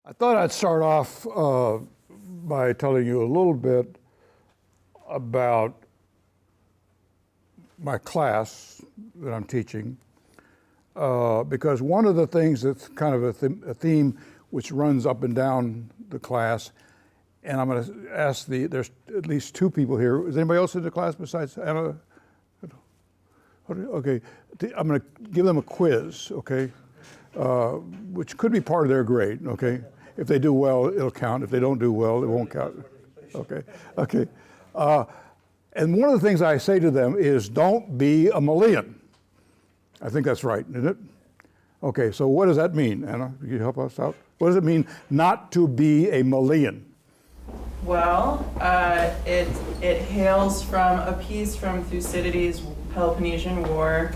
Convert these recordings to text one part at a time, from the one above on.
I thought I'd start off by telling you a little bit about my class that I'm teaching, because one of the things that's kind of a theme which runs up and down the class, and I'm going to ask there's at least two people here. Is anybody else in the class besides Emma? Okay, I'm going to give them a quiz, okay, which could be part of their grade, okay? If they do well, it'll count. If they don't do well, it won't count. Okay. And one of the things I say to them is, don't be a Malian. I think that's right, isn't it? Okay, so what does that mean, Anna? Can you help us out? What does it mean not to be a Malian? Well, it hails from a piece from Thucydides' Peloponnesian War,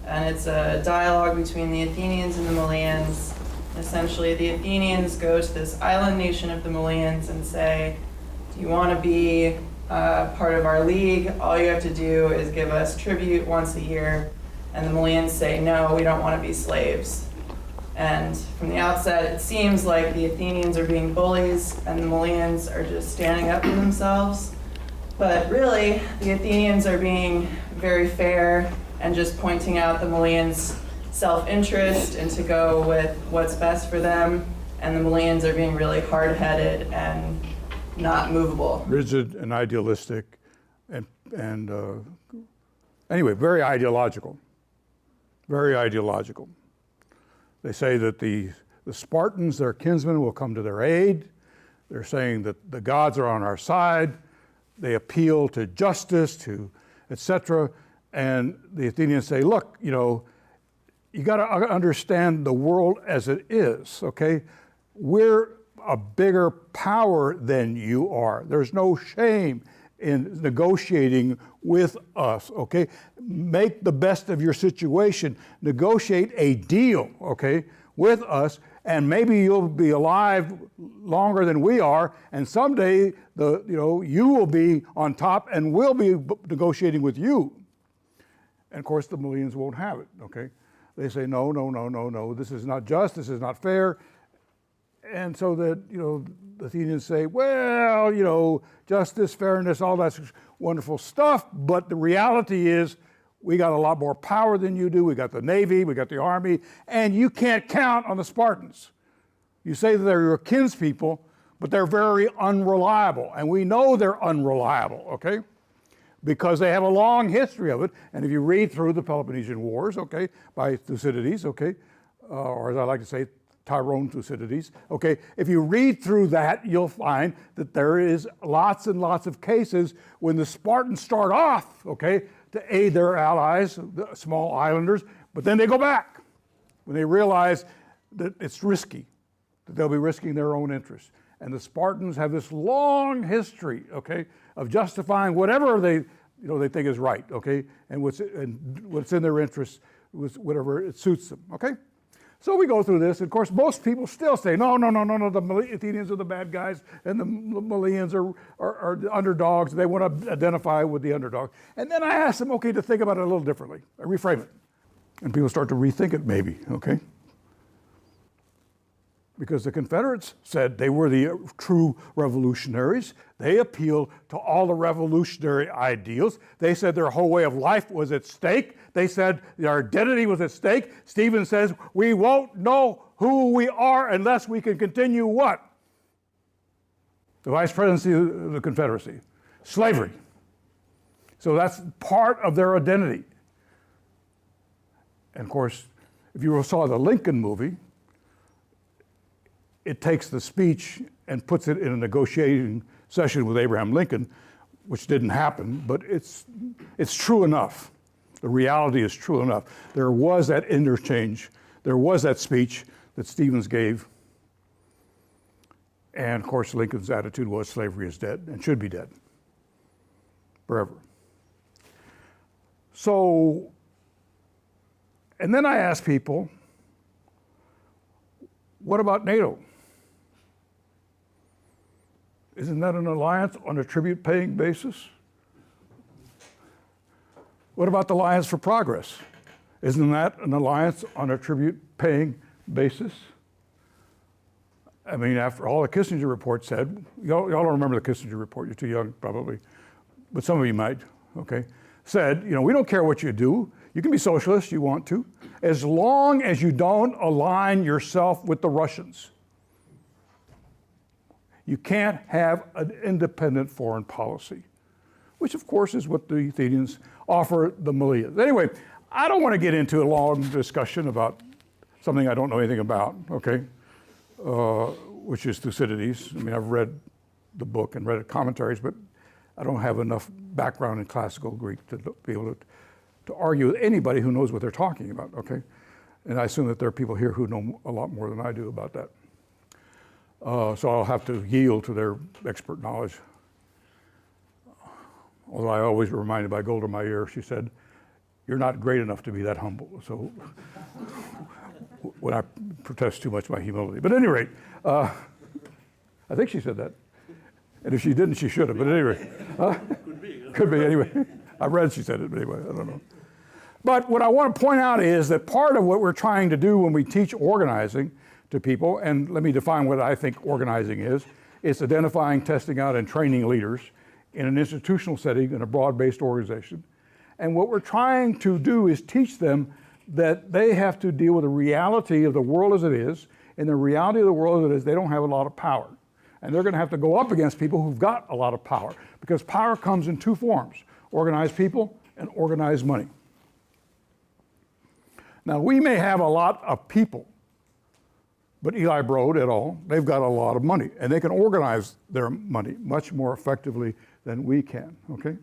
and it's a dialogue between the Athenians and the Malians. Essentially, the Athenians go to this island nation of the Malians and say, do you want to be part of our league? All you have to do is give us tribute once a year. And the Malians say, no, we don't want to be slaves. And from the outset, it seems like the Athenians are being bullies and the Malians are just standing up for themselves. But really, the Athenians are being very fair and just pointing out the Malians' self-interest and to go with what's best for them. And the Malians are being really hard-headed and not movable. Rigid and idealistic, and anyway, very ideological. Very ideological. They say that the Spartans, their kinsmen, will come to their aid. They're saying that the gods are on our side. They appeal to justice, to etc. And the Athenians say, look, you got to understand the world as it is, okay? We're a bigger power than you are. There's no shame in negotiating with us, okay? Make the best of your situation. Negotiate a deal, okay, with us, and maybe you'll be alive longer than we are, and someday you will be on top and we'll be negotiating with you. And of course the Malians won't have it, okay? They say, no, this is not just, this is not fair. And so that, the Athenians say, well, justice, fairness, all that wonderful stuff, but the reality is we got a lot more power than you do. We got the Navy, we got the Army, and you can't count on the Spartans. You say that they're your kinspeople, but they're very unreliable, and we know they're unreliable, okay? Because they have a long history of it, and if you read through the Peloponnesian Wars, okay, by Thucydides, okay, or as I like to say, Tyrone Thucydides, okay, if you read through that, you'll find that there is lots and lots of cases when the Spartans start off, okay, to aid their allies, the small islanders, but then they go back when they realize that it's risky, that they'll be risking their own interests. And the Spartans have this long history, okay, of justifying whatever they think is right, okay, and what's in their interest, whatever it suits them, okay? So we go through this, and of course most people still say, no, the Athenians are the bad guys, and the Malians are the underdogs. They want to identify with the underdog. And then I ask them, okay, to think about it a little differently. I reframe it. And people start to rethink it maybe, okay? Because the Confederates said they were the true revolutionaries. They appealed to all the revolutionary ideals. They said their whole way of life was at stake. They said their identity was at stake. Stephen says, we won't know who we are unless we can continue what? The vice presidency of the Confederacy. Slavery. So that's part of their identity. And of course, if you saw the Lincoln movie, it takes the speech and puts it in a negotiating session with Abraham Lincoln, which didn't happen, but it's true enough. The reality is true enough. There was that interchange. There was that speech that Stevens gave. And of course, Lincoln's attitude was slavery is dead and should be dead forever. So, and then I ask people, what about NATO? Isn't that an alliance on a tribute-paying basis? What about the Alliance for Progress? Isn't that an alliance on a tribute-paying basis? I mean, after all the Kissinger report said, y'all don't remember the Kissinger report, you're too young probably, but some of you might, okay, said, we don't care what you do. You can be socialist, you want to, as long as you don't align yourself with the Russians. You can't have an independent foreign policy, which of course is what the Athenians offer the Malians. Anyway, I don't want to get into a long discussion about something I don't know anything about, okay, which is Thucydides. I mean, I've read the book and read commentaries, but I don't have enough background in classical Greek to be able to argue with anybody who knows what they're talking about, okay? And I assume that there are people here who know a lot more than I do about that. So I'll have to yield to their expert knowledge. Although I always reminded by Golda Meir, she said, "You're not great enough to be that humble." So when I protest too much my humility. But at any rate, I think she said that. And if she didn't, she should have. But at any rate, could be anyway. I read she said it, but anyway, I don't know. But what I want to point out is that part of what we're trying to do when we teach organizing to people, and let me define what I think organizing is, it's identifying, testing out, and training leaders in an institutional setting in a broad-based organization. And what we're trying to do is teach them that they have to deal with the reality of the world as it is, and the reality of the world as it is, they don't have a lot of power. And they're going to have to go up against people who've got a lot of power, because power comes in two forms: organized people and organized money. Now, we may have a lot of people, but Eli Broad et al., they've got a lot of money, and they can organize their money much more effectively than we can, okay?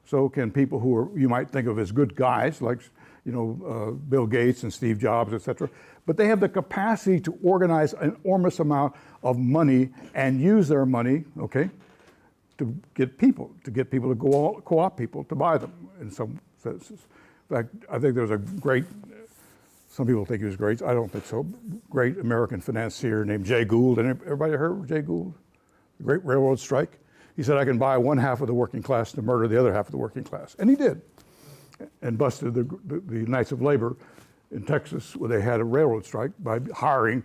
So can people who are, you might think of as good guys, like Bill Gates and Steve Jobs, et cetera, but they have the capacity to organize an enormous amount of money and use their money, okay, to get people to co-opt people to buy them in some senses. In fact, I think there's a great, some people think he was great, I don't think so, great American financier named Jay Gould. And everybody heard of Jay Gould? The Great Railroad Strike? He said, I can buy one half of the working class to murder the other half of the working class. And he did. And busted the Knights of Labor in Texas, where they had a railroad strike, by hiring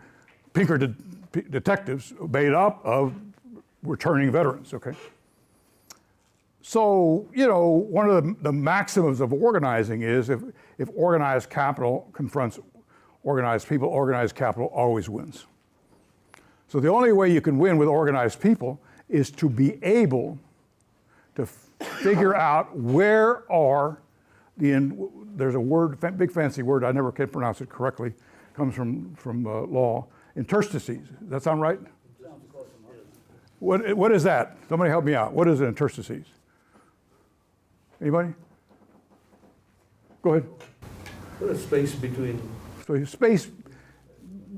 Pinker detectives made up of returning veterans, okay? So, one of the maxims of organizing is if organized capital confronts organized people, organized capital always wins. So the only way you can win with organized people is to be able to figure out where are there's a word, big fancy word, I never can pronounce it correctly, comes from law, interstices. Does that sound right? What is that? Somebody help me out. What is an interstices? Anybody? Go ahead. What is space between? So space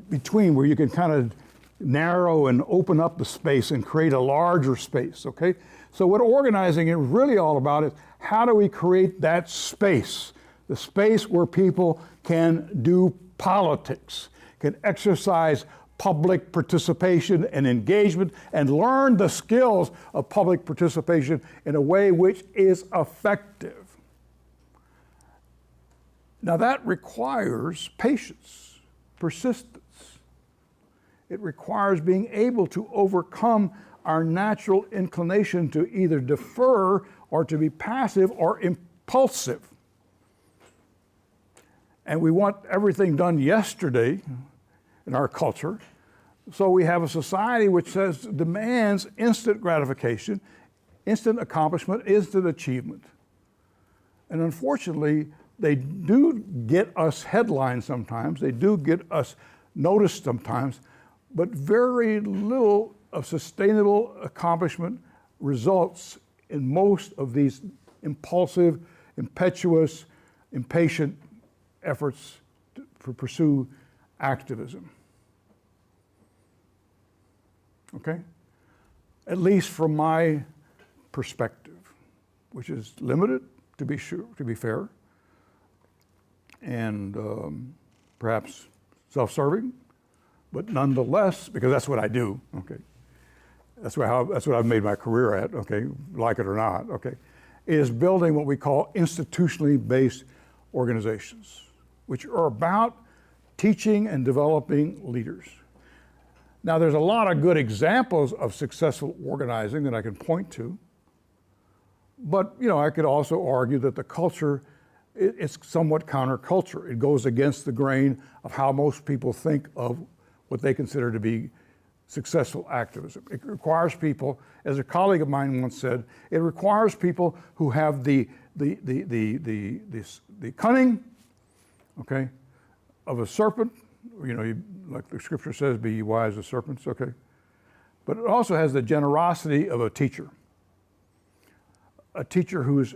between, where you can kind of narrow and open up the space and create a larger space, okay? So what organizing is really all about is how do we create that space, the space where people can do politics, can exercise public participation and engagement, and learn the skills of public participation in a way which is effective. Now that requires patience, persistence. It requires being able to overcome our natural inclination to either defer or to be passive or impulsive. And we want everything done yesterday in our culture. So we have a society which demands instant gratification, instant accomplishment, instant achievement. And unfortunately, they do get us headlines sometimes, they do get us noticed sometimes, but very little of sustainable accomplishment results in most of these impulsive, impetuous, impatient efforts to pursue activism. Okay? At least from my perspective, which is limited, to be fair, and perhaps self-serving, but nonetheless, because that's what I do, okay? That's what I've made my career at, okay, like it or not, okay, is building what we call institutionally based organizations, which are about teaching and developing leaders. Now, there's a lot of good examples of successful organizing that I can point to, but I could also argue that the culture is somewhat counterculture. It goes against the grain of how most people think of what they consider to be successful activism. It requires people, as a colleague of mine once said, it requires people who have the cunning, okay, of a serpent. Like the scripture says, be ye wise as serpents, okay? But it also has the generosity of a teacher whose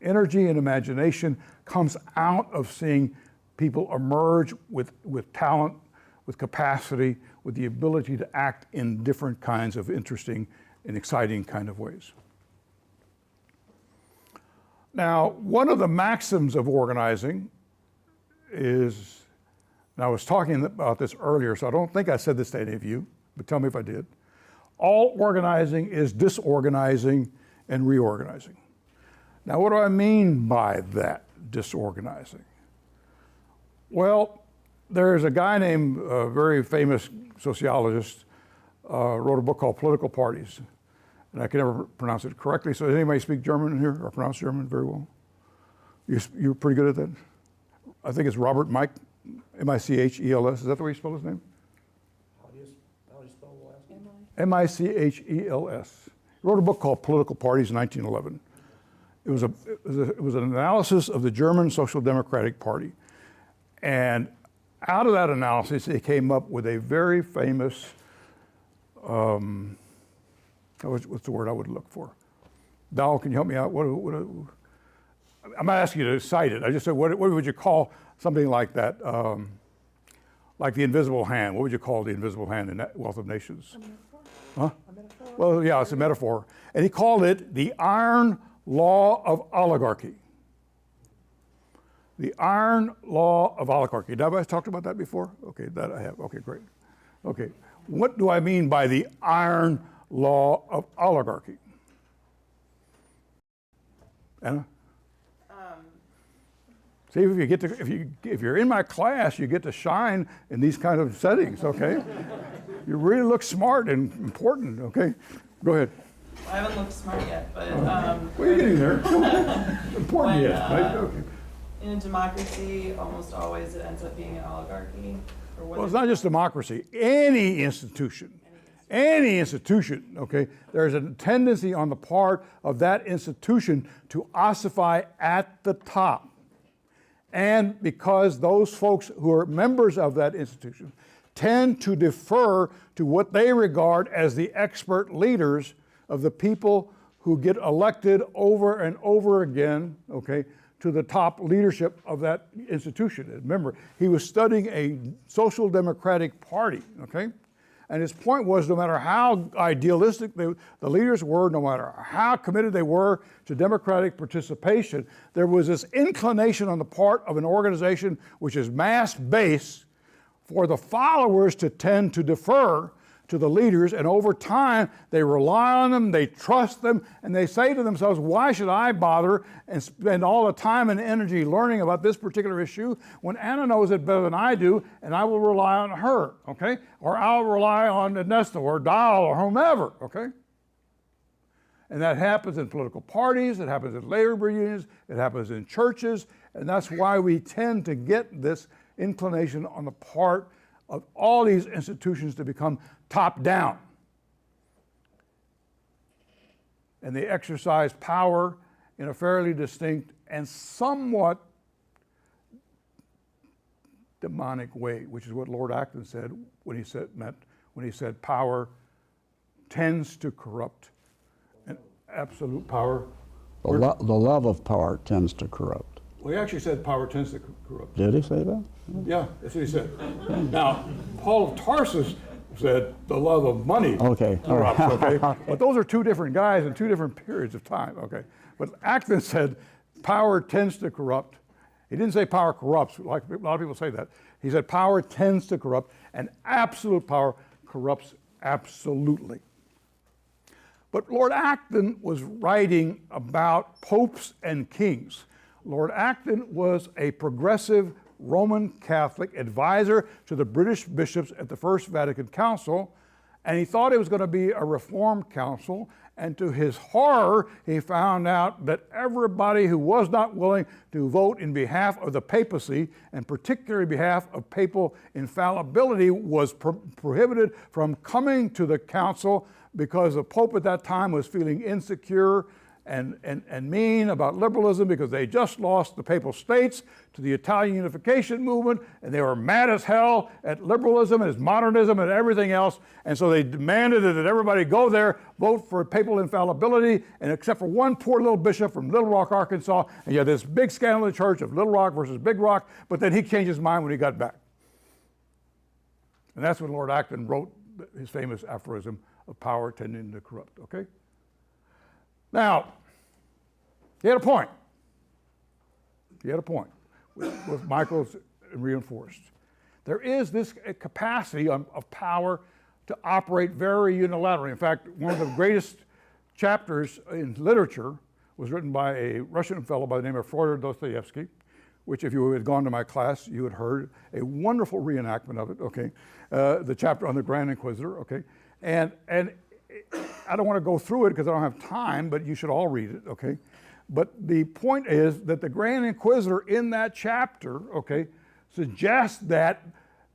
energy and imagination comes out of seeing people emerge with talent, with capacity, with the ability to act in different kinds of interesting and exciting kind of ways. Now, one of the maxims of organizing is, and I was talking about this earlier, so I don't think I said this to any of you, but tell me if I did. All organizing is disorganizing and reorganizing. Now, what do I mean by that, disorganizing? Well, there's a guy named, a very famous sociologist, wrote a book called Political Parties. And I can never pronounce it correctly. So does anybody speak German here or pronounce German very well? You're pretty good at that? I think it's Robert Mike, M-I-C-H-E-L-S. Is that the way you spell his name? How do you spell the last name? M-I-C-H-E-L-S. He wrote a book called Political Parties in 1911. It was an analysis of the German Social Democratic Party. And out of that analysis, he came up with a very famous, what's the word I would look for? Dal, can you help me out? I'm not asking you to cite it. I just said, what would you call something like that? Like the invisible hand. What would you call the invisible hand in Wealth of Nations? A metaphor. Huh? A metaphor. Well, yeah, it's a metaphor. And he called it the iron law of oligarchy. The iron law of oligarchy. Have I talked about that before? Okay, that I have. Okay, great. Okay, what do I mean by the iron law of oligarchy? Anna? See, if you're in my class, you get to shine in these kind of settings, okay? You really look smart and important, okay? Go ahead. I haven't looked smart yet, but Well, you're getting there. Important When, yet, right? Okay. in a democracy, almost always it ends up being an oligarchy. Or what Well, it's not just democracy. Any institution, okay, there's a tendency on the part of that institution to ossify at the top. And because those folks who are members of that institution tend to defer to what they regard as the expert leaders of the people who get elected over and over again, okay, to the top leadership of that institution. Remember, he was studying a social democratic party, okay? And his point was no matter how idealistic the leaders were, no matter how committed they were to democratic participation, there was this inclination on the part of an organization which is mass-based for the followers to tend to defer to the leaders, and over time they rely on them, they trust them, and they say to themselves, why should I bother and spend all the time and energy learning about this particular issue when Anna knows it better than I do, and I will rely on her, okay? Or I'll rely on Ernesto or Dal or whomever, okay? And that happens in political parties, it happens in labor unions, it happens in churches, and that's why we tend to get this inclination on the part of all these institutions to become top-down. And they exercise power in a fairly distinct and somewhat demonic way, which is what Lord Acton said when he said power tends to corrupt, and absolute power. The love of power tends to corrupt. Well, he actually said power tends to corrupt. Did he say that? Yeah, that's what he said. Now, Paul of Tarsus said the love of money Okay, all right. corrupts, okay? But those are two different guys in two different periods of time, okay? But Acton said power tends to corrupt. He didn't say power corrupts, like a lot of people say that. He said power tends to corrupt, and absolute power corrupts absolutely. But Lord Acton was writing about popes and kings. Lord Acton was a progressive Roman Catholic advisor to the British bishops at the First Vatican Council, and he thought it was going to be a Reformed council. And to his horror, he found out that everybody who was not willing to vote in behalf of the papacy, and particularly behalf of papal infallibility, was prohibited from coming to the council because the Pope at that time was feeling insecure and mean about liberalism because they just lost the Papal States to the Italian unification movement, and they were mad as hell at liberalism and its modernism and everything else, and so they demanded that everybody go there, vote for papal infallibility, and except for one poor little bishop from Little Rock, Arkansas, and you had this big scandal in the church of Little Rock versus Big Rock, but then he changed his mind when he got back. And that's when Lord Acton wrote his famous aphorism of power tending to corrupt, okay? Now, he had a point. He had a point with Michael's reinforced. There is this capacity of power to operate very unilaterally. In fact, one of the greatest chapters in literature was written by a Russian fellow by the name of Fyodor Dostoevsky, which if you had gone to my class, you had heard a wonderful reenactment of it, okay? The chapter on the Grand Inquisitor, okay? And I don't want to go through it because I don't have time, but you should all read it, okay? But the point is that the Grand Inquisitor in that chapter, okay, suggests that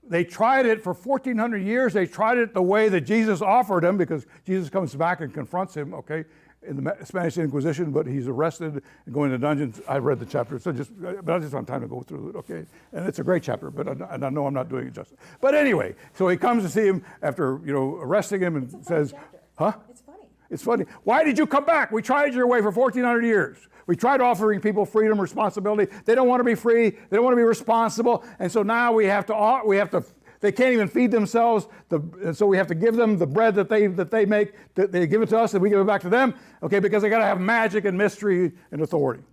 they tried it for 1,400 years. They tried it the way that Jesus offered him, because Jesus comes back and confronts him, okay, in the Spanish Inquisition, but he's arrested and going to dungeons. I read the chapter, but I just don't have time to go through it, okay? And it's a great chapter, but I know I'm not doing it justice. But anyway, so he comes to see him after, arresting him and says, huh? It's funny. It's funny. Why did you come back? We tried your way for 1,400 years. We tried offering people freedom, responsibility. They don't want to be free. They don't want to be responsible. And so now we have to. They can't even feed themselves. And so we have to give them the bread that they make. That they give it to us, and we give it back to them. Okay, because they got to have magic and mystery and authority.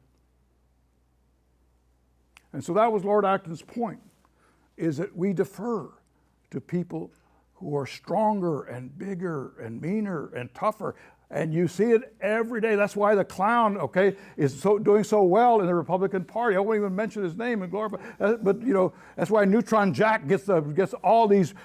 And so that was Lord Acton's point: is that we defer to people who are stronger and bigger and meaner and tougher. And you see it every day. That's why the clown, okay, is doing so well in the Republican Party. I won't even mention his name and glorify, but that's why Neutron Jack gets all these,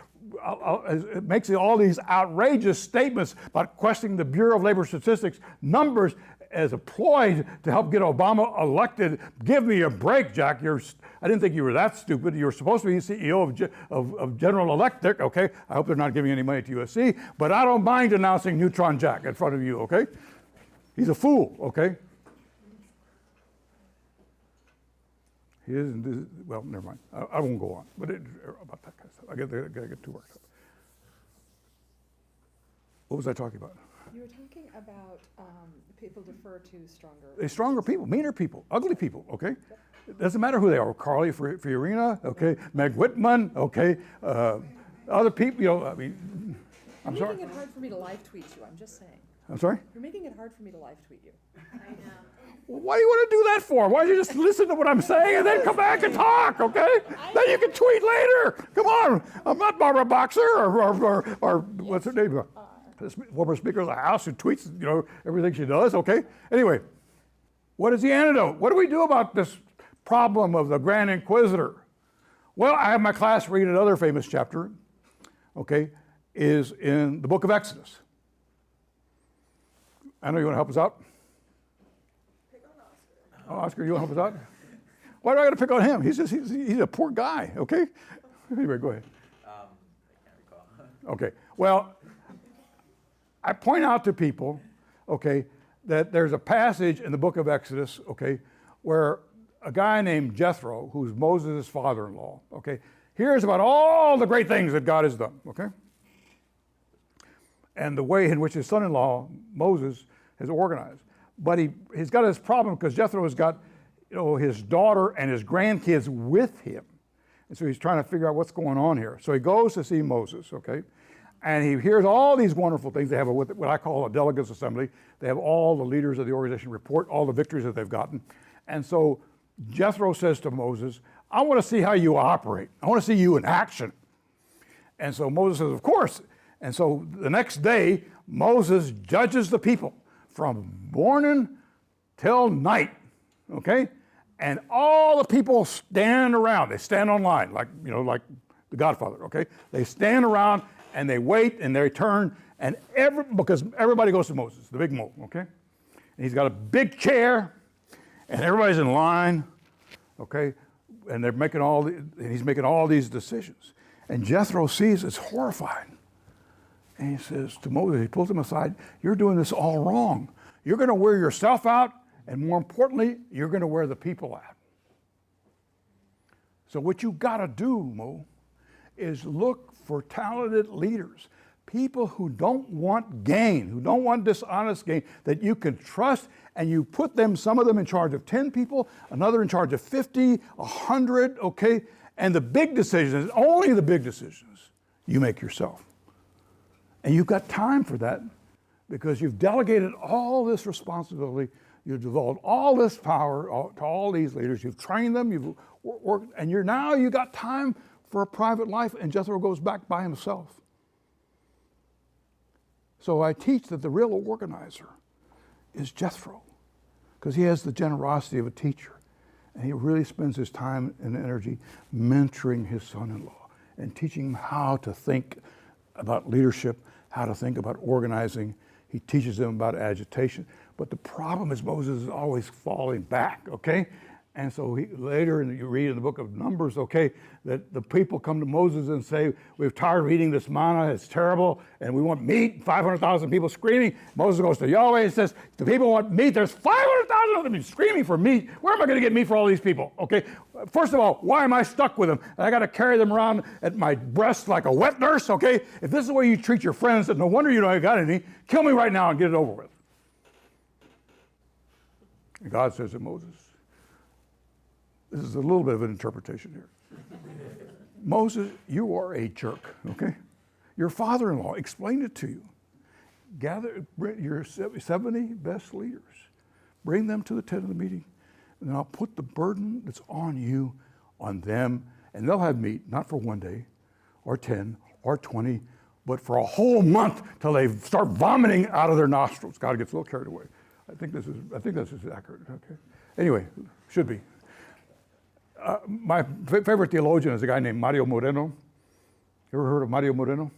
makes all these outrageous statements about questioning the Bureau of Labor Statistics numbers as a ploy to help get Obama elected. Give me a break, Jack. I didn't think you were that stupid. You're supposed to be CEO of General Electric, okay? I hope they're not giving any money to USC, but I don't mind denouncing Neutron Jack in front of you, okay? He's a fool, okay? He isn't, well, never mind. I won't go on, but about that kind of stuff. I gotta get too worked up. What was I talking about? You were talking about people defer to stronger. Stronger people, meaner people, ugly people, okay? It doesn't matter who they are. Carly Fiorina, okay? Meg Whitman, okay? Other people, I'm sorry. You're making it hard for me to live tweet you, I'm just saying. I'm sorry? You're making it hard for me to live tweet you. I know. What do you want to do that for? Why don't you just listen to what I'm saying and then come back and talk, okay? Then you can tweet later. Come on. I'm not Barbara Boxer or what's her name? Former Speaker of the House who tweets, everything she does, okay? Anyway, what is the antidote? What do we do about this problem of the Grand Inquisitor? Well, I have my class read another famous chapter, okay, is in the book of Exodus. I know you want to help us out? Pick on Oscar. Oh, Oscar, you want to help us out? Why do I got to pick on him? He's a poor guy, okay? Anyway, go ahead. I can't recall. Okay, well, I point out to people, okay, that there's a passage in the book of Exodus, okay, where a guy named Jethro, who's Moses' father-in-law, okay, hears about all the great things that God has done, okay? And the way in which his son-in-law, Moses, has organized. But he's got this problem because Jethro has got, his daughter and his grandkids with him. And so he's trying to figure out what's going on here. So he goes to see Moses, okay? And he hears all these wonderful things. They have what I call a delegates assembly. They have all the leaders of the organization report all the victories that they've gotten. And so Jethro says to Moses, I want to see how you operate. I want to see you in action. And so Moses says, of course. And so the next day, Moses judges the people from morning till night, okay? and all the people stand around. They stand on line, like, like The Godfather, okay? They stand around and they wait and they turn, and because everybody goes to Moses, the big Mo, okay? And he's got a big chair, and everybody's in line, okay? And he's making all these decisions. And Jethro sees it's horrifying. And he says to Moses, he pulls him aside, "You're doing this all wrong. You're going to wear yourself out, and more importantly, you're going to wear the people out. So what you got to do, Mo, is look for talented leaders, people who don't want gain, who don't want dishonest gain, that you can trust, and you put them, some of them in charge of 10 people, another in charge of 50, 100, okay? And the big decisions, only the big decisions, you make yourself. And you've got time for that because you've delegated all this responsibility, you've devolved all this power to all these leaders, you've trained them, you've worked, and you got time for a private life, and Jethro goes back by himself. So I teach that the real organizer is Jethro, because he has the generosity of a teacher, and he really spends his time and energy mentoring his son-in-law and teaching him how to think about leadership, how to think about organizing. He teaches them about agitation. But the problem is Moses is always falling back, okay? And so later, you read in the book of Numbers, okay, that the people come to Moses and say, "We're tired of eating this manna, it's terrible, and we want meat." 500,000 people screaming. Moses goes to Yahweh and says, "The people want meat. There's 500,000 of them screaming for meat. Where am I going to get meat for all these people?" Okay, first of all, why am I stuck with them? And I got to carry them around at my breast like a wet nurse, okay? If this is the way you treat your friends, then no wonder you don't got any. Kill me right now and get it over with. And God says to Moses, this is a little bit of an interpretation here. "Moses, you are a jerk, okay? Your father-in-law explained it to you. Gather your 70 best leaders, bring them to the tent of the meeting, and I'll put the burden that's on you on them, and they'll have meat, not for one day, or 10, or 20, but for a whole month till they start vomiting out of their nostrils." God gets a little carried away. I think this is accurate, okay? Anyway, should be. My favorite theologian is a guy named Mario Moreno. You ever heard of Mario Moreno?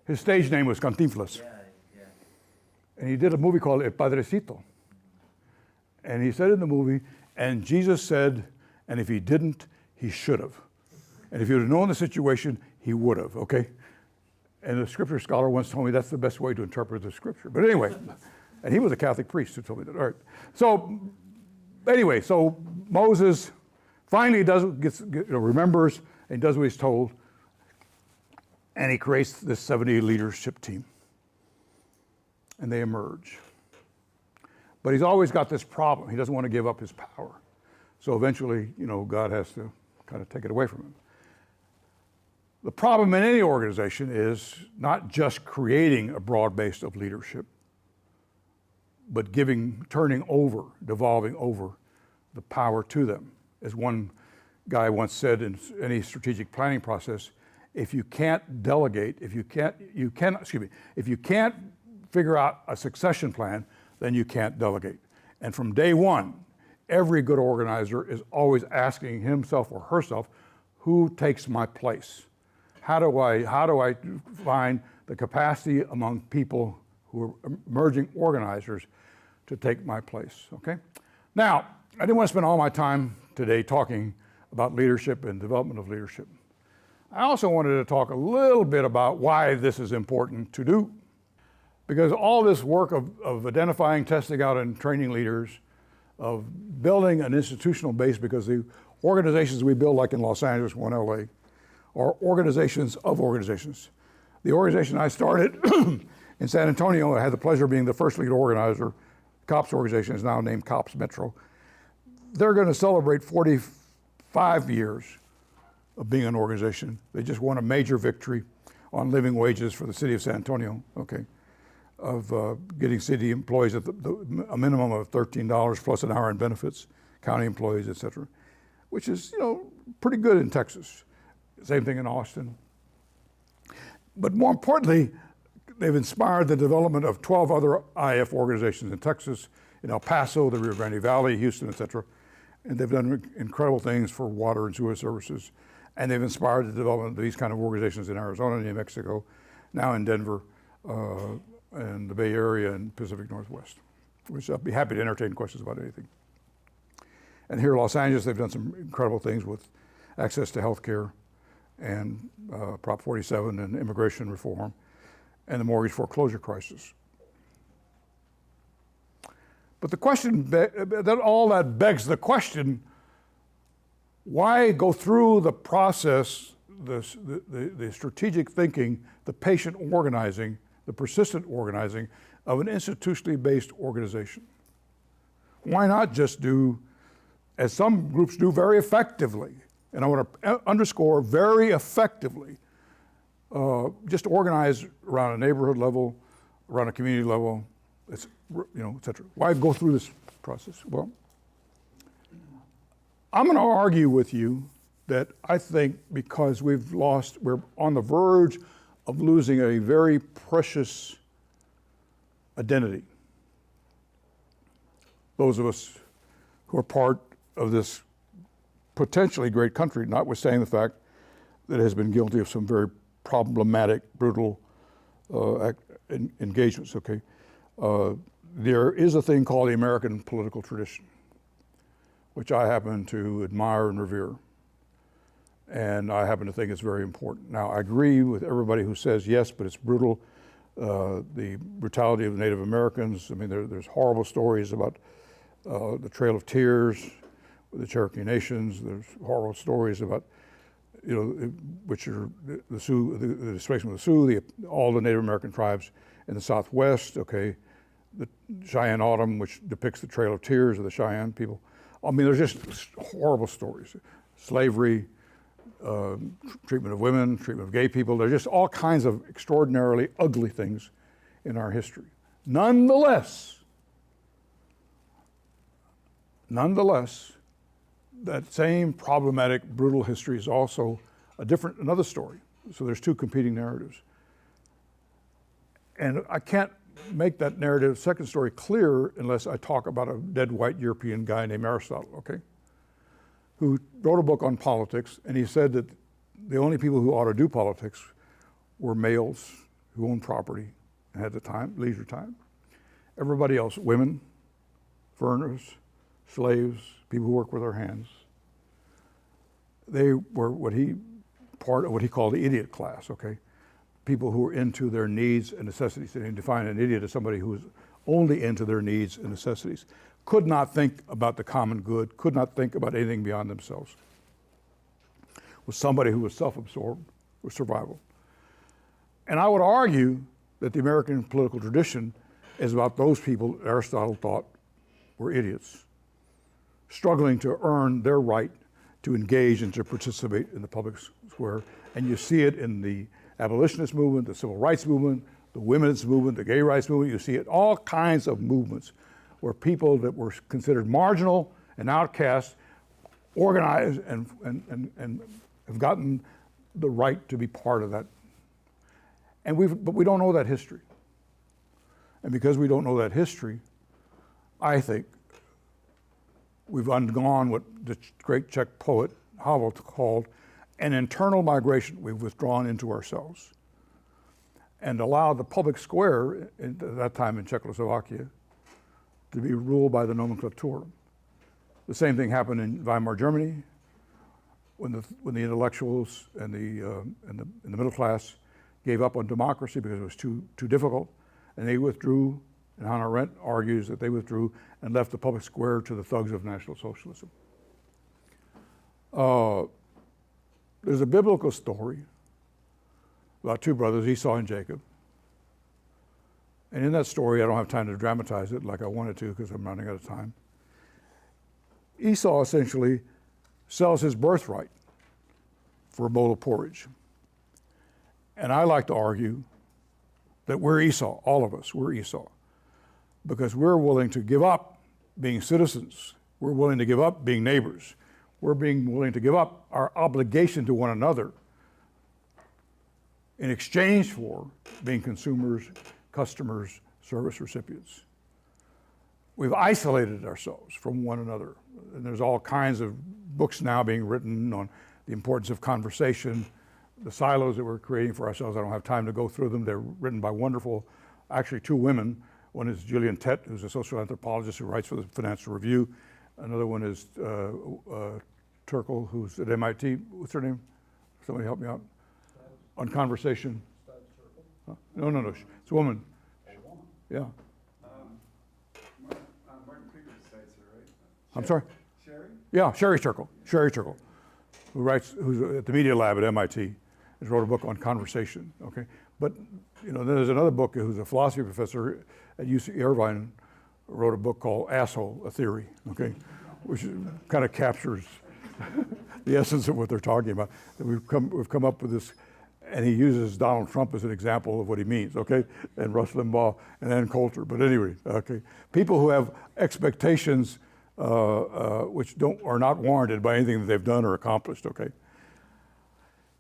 His stage name was Cantinflas. Yeah. And he did a movie called El Padrecito. And he said in the movie, and Jesus said, and if he didn't, he should have. And if he would have known the situation, he would have, okay? And a scripture scholar once told me that's the best way to interpret the scripture. But anyway, and he was a Catholic priest who told me that. All right. So anyway, so Moses finally remembers and does what he's told, and he creates this 70 leadership team, and they emerge. But he's always got this problem. He doesn't want to give up his power. So eventually, God has to kind of take it away from him. The problem in any organization is not just creating a broad base of leadership, but devolving over the power to them. As one guy once said in any strategic planning process, if you can't delegate, if you can't figure out a succession plan, then you can't delegate. And from day one, every good organizer is always asking himself or herself, who takes my place? How do I find the capacity among people who are emerging organizers to take my place, okay? Now, I didn't want to spend all my time today talking about leadership and development of leadership. I also wanted to talk a little bit about why this is important to do. Because all this work of identifying, testing out, and training leaders, of building an institutional base, because the organizations we build, like in Los Angeles, one LA, are organizations of organizations. The organization I started in San Antonio, I had the pleasure of being the first lead organizer. COPS organization is now named COPS Metro. They're going to celebrate 45 years of being an organization. They just won a major victory on living wages for the city of San Antonio, okay, of getting city employees at a minimum of $13 plus an hour in benefits, county employees, et cetera, which is, pretty good in Texas. Same thing in Austin. But more importantly, they've inspired the development of 12 other IF organizations in Texas, in El Paso, the Rio Grande Valley, Houston, et cetera. And they've done incredible things for water and sewer services. And they've inspired the development of these kind of organizations in Arizona, New Mexico, now in Denver, and the Bay Area and Pacific Northwest, which I'll be happy to entertain questions about anything. And here in Los Angeles, they've done some incredible things with access to health care and Prop 47 and immigration reform and the mortgage foreclosure crisis. But the question, all that begs the question, why go through the process, the strategic thinking, the patient organizing, the persistent organizing of an institutionally based organization? Why not just do, as some groups do very effectively, and I want to underscore very effectively, just organize around a neighborhood level, around a community level, et cetera. Why go through this process? Well, I'm going to argue with you that I think because we're on the verge of losing a very precious identity. Those of us who are part of this potentially great country, notwithstanding the fact that it has been guilty of some very problematic, brutal engagements, okay? There is a thing called the American political tradition, which I happen to admire and revere. And I happen to think it's very important. Now, I agree with everybody who says, yes, but it's brutal. The brutality of the Native Americans, I mean, there's horrible stories about the Trail of Tears, the Cherokee Nations. There's horrible stories about, which are the Sioux, the displacement of the Sioux, all the Native American tribes in the Southwest, okay, the Cheyenne Autumn, which depicts the Trail of Tears of the Cheyenne people. I mean, there's just horrible stories. Slavery, treatment of women, treatment of gay people. There's just all kinds of extraordinarily ugly things in our history. Nonetheless, that same problematic, brutal history is also another story. So there's two competing narratives. And I can't make that narrative, second story, clear unless I talk about a dead white European guy named Aristotle, okay? Who wrote a book on politics, and he said that the only people who ought to do politics were males who owned property and had the time, leisure time. Everybody else, women, foreigners, slaves, people who work with their hands, they were part of what he called the idiot class, okay? People who were into their needs and necessities. And he defined an idiot as somebody who was only into their needs and necessities, could not think about the common good, could not think about anything beyond themselves. Was somebody who was self-absorbed with survival. And I would argue that the American political tradition is about those people Aristotle thought were idiots, struggling to earn their right to engage and to participate in the public square. And you see it in the abolitionist movement, the civil rights movement, the women's movement, the gay rights movement. You see it, all kinds of movements where people that were considered marginal and outcast organized and have gotten the right to be part of that. But we don't know that history. And because we don't know that history, I think we've undergone what the great Czech poet Havel called an internal migration. We've withdrawn into ourselves and allowed the public square, at that time in Czechoslovakia, to be ruled by the nomenclatura. The same thing happened in Weimar Germany when the intellectuals and the middle class gave up on democracy because it was too difficult, and they withdrew. And Hannah Arendt argues that they withdrew and left the public square to the thugs of National Socialism. There's a biblical story about two brothers, Esau and Jacob. And in that story, I don't have time to dramatize it like I wanted to because I'm running out of time. Esau essentially sells his birthright for a bowl of porridge. And I like to argue that we're Esau, all of us, we're Esau, because we're willing to give up being citizens. We're willing to give up being neighbors. We're willing to give up our obligation to one another in exchange for being consumers, customers, service recipients. We've isolated ourselves from one another. And there's all kinds of books now being written on the importance of conversation, the silos that we're creating for ourselves. I don't have time to go through them. They're written by wonderful, actually 2 women. One is Gillian Tett, who's a social anthropologist who writes for the Financial Review. Another one is Turkle, who's at MIT. What's her name? Somebody help me out. On conversation. Huh? No. It's a woman. Yeah. Martin Krieger cites her, right? I'm sorry? Sherry? Yeah, Sherry Turkle, who's at the Media Lab at MIT, has wrote a book on conversation, okay? But, then there's another book, who's a philosophy professor at UC Irvine, wrote a book called Asshole, a Theory, okay? Which kind of captures the essence of what they're talking about. We've come up with this, and he uses Donald Trump as an example of what he means, okay? And Rush Limbaugh and Ann Coulter, but anyway, okay? People who have expectations which are not warranted by anything that they've done or accomplished, okay?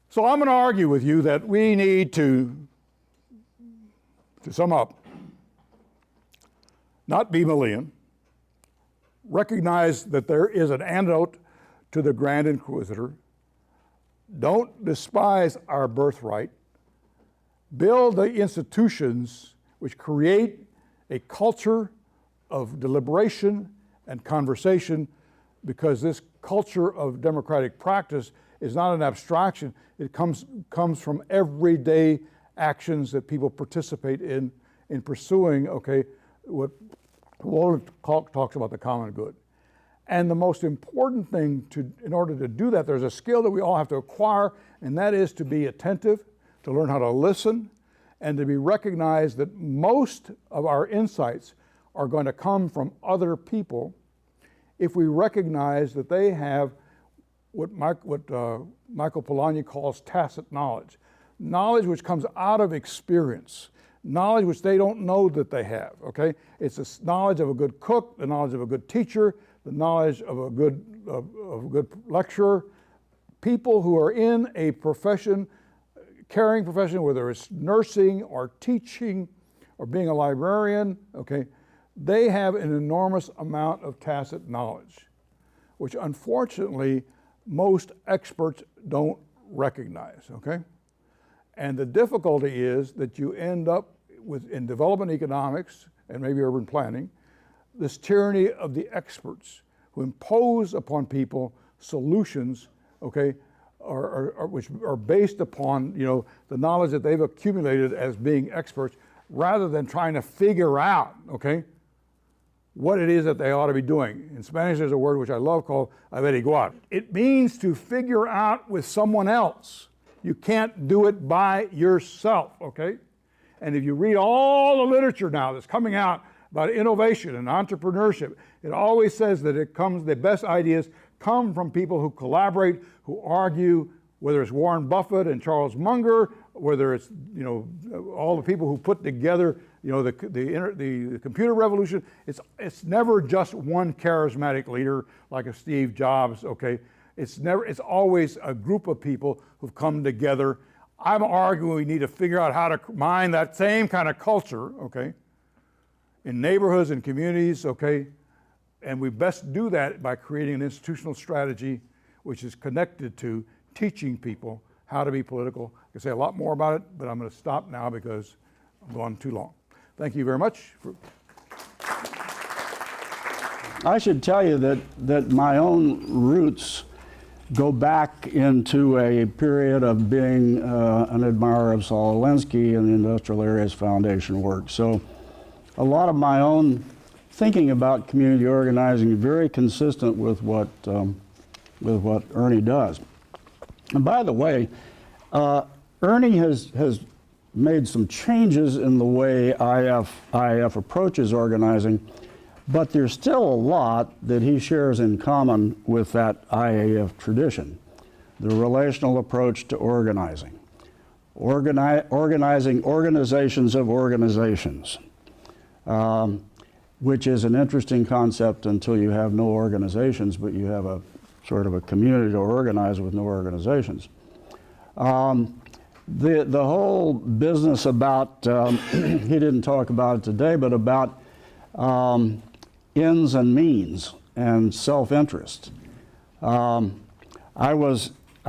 So I'm going to argue with you that we need to sum up, not be Malian, recognize that there is an antidote to the Grand Inquisitor, don't despise our birthright, build the institutions which create a culture of deliberation and conversation, because this culture of democratic practice is not an abstraction. It comes from everyday actions that people participate in pursuing, okay, what Walter talks about, the common good. And the most important thing in order to do that, there's a skill that we all have to acquire, and that is to be attentive, to learn how to listen, and to be recognized that most of our insights are going to come from other people if we recognize that they have what Michael Polanyi calls tacit knowledge. Knowledge which comes out of experience, knowledge which they don't know that they have, okay? It's the knowledge of a good cook, the knowledge of a good teacher, the knowledge of a good lecturer. People who are in a profession, caring profession, whether it's nursing or teaching or being a librarian, okay, they have an enormous amount of tacit knowledge, which unfortunately most experts don't recognize, okay? And the difficulty is that you end up with, in development economics and maybe urban planning, this tyranny of the experts who impose upon people solutions, okay, which are based upon, the knowledge that they've accumulated as being experts, rather than trying to figure out, okay, what it is that they ought to be doing. In Spanish, there's a word which I love called averiguar. It means to figure out with someone else. You can't do it by yourself, okay? And if you read all the literature now that's coming out about innovation and entrepreneurship, it always says that the best ideas come from people who collaborate, who argue, whether it's Warren Buffett and Charles Munger, whether it's, all the people who put together, the computer revolution. It's never just one charismatic leader like a Steve Jobs, okay? It's always a group of people who've come together. I'm arguing we need to figure out how to mine that same kind of culture, okay, in neighborhoods and communities, okay? And we best do that by creating an institutional strategy which is connected to teaching people how to be political. I could say a lot more about it, but I'm going to stop now because I'm going too long. Thank you very much. I should tell you that my own roots go back into a period of being an admirer of Saul Alinsky and the Industrial Areas Foundation work. So a lot of my own thinking about community organizing is very consistent with what Ernie does. And by the way, Ernie has made some changes in the way IF approaches organizing, but there's still a lot that he shares in common with that IAF tradition. The relational approach to organizing. Organizing organizations of organizations, which is an interesting concept until you have no organizations, but you have a sort of a community to organize with no organizations. the whole business about, he didn't talk about it today, but about ends and means and self-interest. I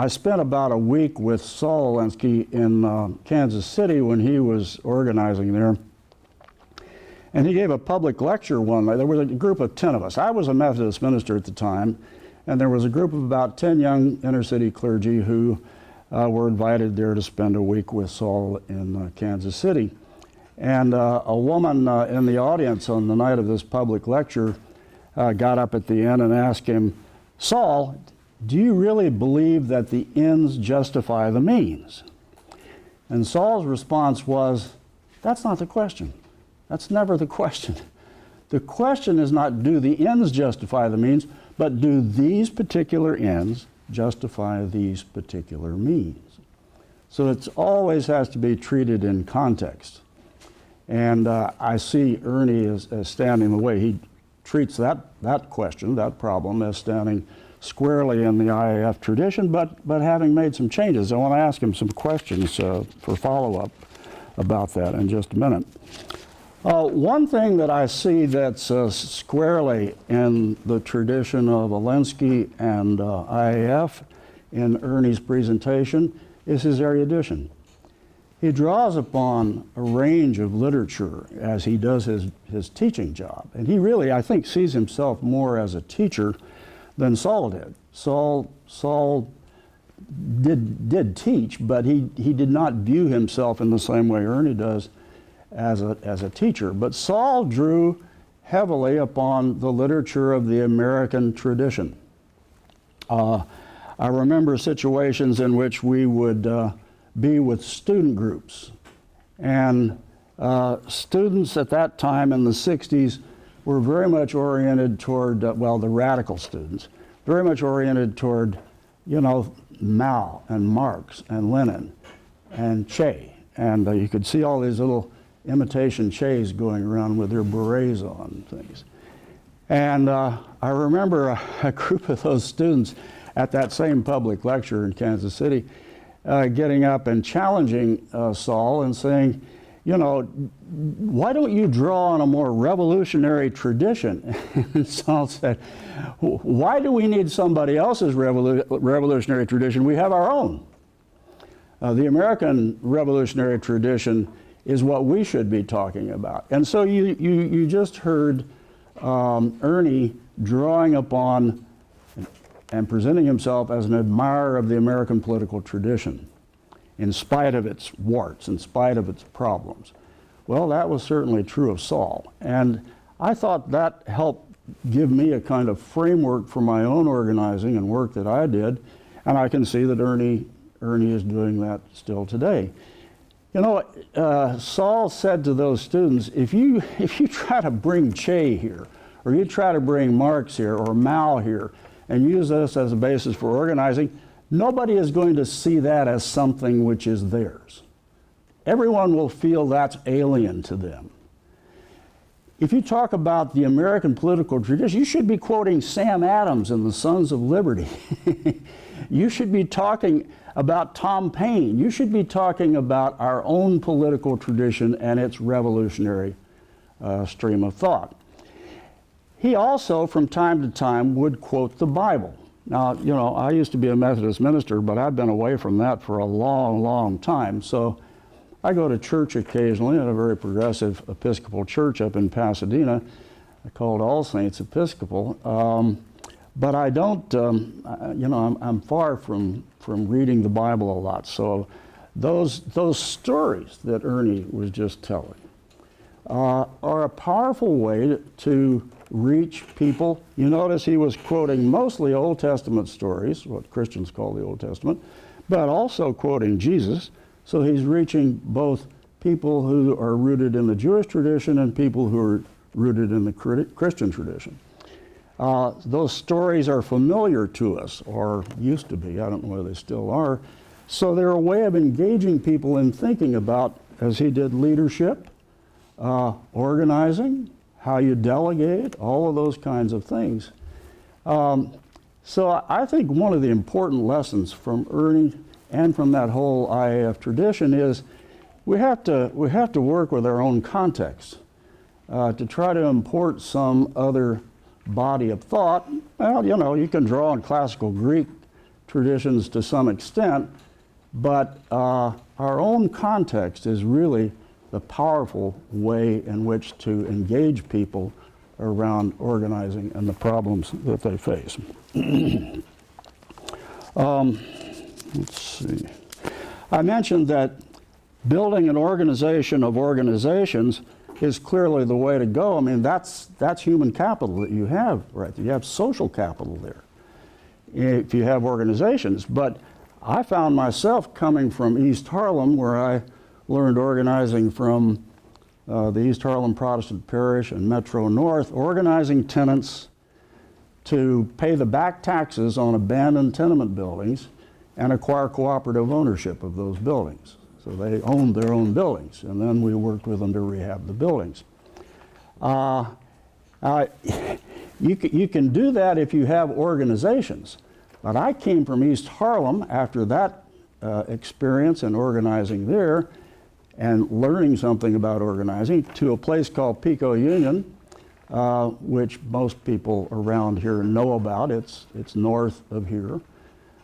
spent about a week with Saul Alinsky in Kansas City when he was organizing there. And he gave a public lecture one night. There was a group of 10 of us. I was a Methodist minister at the time, and there was a group of about 10 young inner-city clergy who were invited there to spend a week with Saul in Kansas City. And a woman in the audience on the night of this public lecture got up at the end and asked him, "Saul, do you really believe that the ends justify the means?" And Saul's response was, "That's not the question. That's never the question. The question is not, do the ends justify the means, but do these particular ends justify these particular means?" So it always has to be treated in context. And I see Ernie as standing the way he treats that question, that problem, as standing squarely in the IAF tradition, but having made some changes. I want to ask him some questions for follow-up about that in just a minute. One thing that I see that's squarely in the tradition of Alinsky and IAF in Ernie's presentation is his erudition. He draws upon a range of literature as he does his teaching job. And he really, I think, sees himself more as a teacher than Saul did. Saul did teach, but he did not view himself in the same way Ernie does as a teacher. But Saul drew heavily upon the literature of the American tradition. I remember situations in which we would be with student groups. And students at that time in the 60s were very much oriented toward, well, the radical students, very much oriented toward, Mao and Marx and Lenin and Che. And you could see all these little imitation Che's going around with their berets on and things. And I remember a group of those students at that same public lecture in Kansas City getting up and challenging Saul and saying, why don't you draw on a more revolutionary tradition? And Saul said, why do we need somebody else's revolutionary tradition? We have our own. The American revolutionary tradition is what we should be talking about. And so you just heard Ernie drawing upon and presenting himself as an admirer of the American political tradition, in spite of its warts, in spite of its problems. Well, that was certainly true of Saul. And I thought that helped give me a kind of framework for my own organizing and work that I did. And I can see that Ernie is doing that still today. Saul said to those students, if you try to bring Che here, or you try to bring Marx here, or Mao here, and use this as a basis for organizing, nobody is going to see that as something which is theirs. Everyone will feel that's alien to them. If you talk about the American political tradition, you should be quoting Sam Adams and the Sons of Liberty. You should be talking about Tom Paine. You should be talking about our own political tradition and its revolutionary stream of thought. He also, from time to time, would quote the Bible. Now, I used to be a Methodist minister, but I've been away from that for a long, long time. So I go to church occasionally at a very progressive Episcopal church up in Pasadena called All Saints Episcopal. But I don't, I'm far from reading the Bible a lot. So those stories that Ernie was just telling are a powerful way to reach people. You notice he was quoting mostly Old Testament stories, what Christians call the Old Testament, but also quoting Jesus. So he's reaching both people who are rooted in the Jewish tradition and people who are rooted in the Christian tradition. Those stories are familiar to us, or used to be. I don't know whether they still are. So they're a way of engaging people in thinking about, as he did, leadership, organizing, how you delegate, all of those kinds of things. So I think one of the important lessons from Ernie and from that whole IAF tradition is we have to work with our own context to try to import some other body of thought. Well, you know, you can draw on classical Greek traditions to some extent, but our own context is really the powerful way in which to engage people around organizing and the problems that they face. Let's see. I mentioned that building an organization of organizations is clearly the way to go. I mean, that's human capital that you have right there. You have social capital there if you have organizations. But I found myself coming from East Harlem, where I learned organizing from the East Harlem Protestant Parish and Metro North, organizing tenants to pay the back taxes on abandoned tenement buildings and acquire cooperative ownership of those buildings. So they owned their own buildings, and then we worked with them to rehab the buildings. You can do that if you have organizations, but I came from East Harlem after that experience in organizing there and learning something about organizing to a place called Pico Union, which most people around here know about. It's north of here.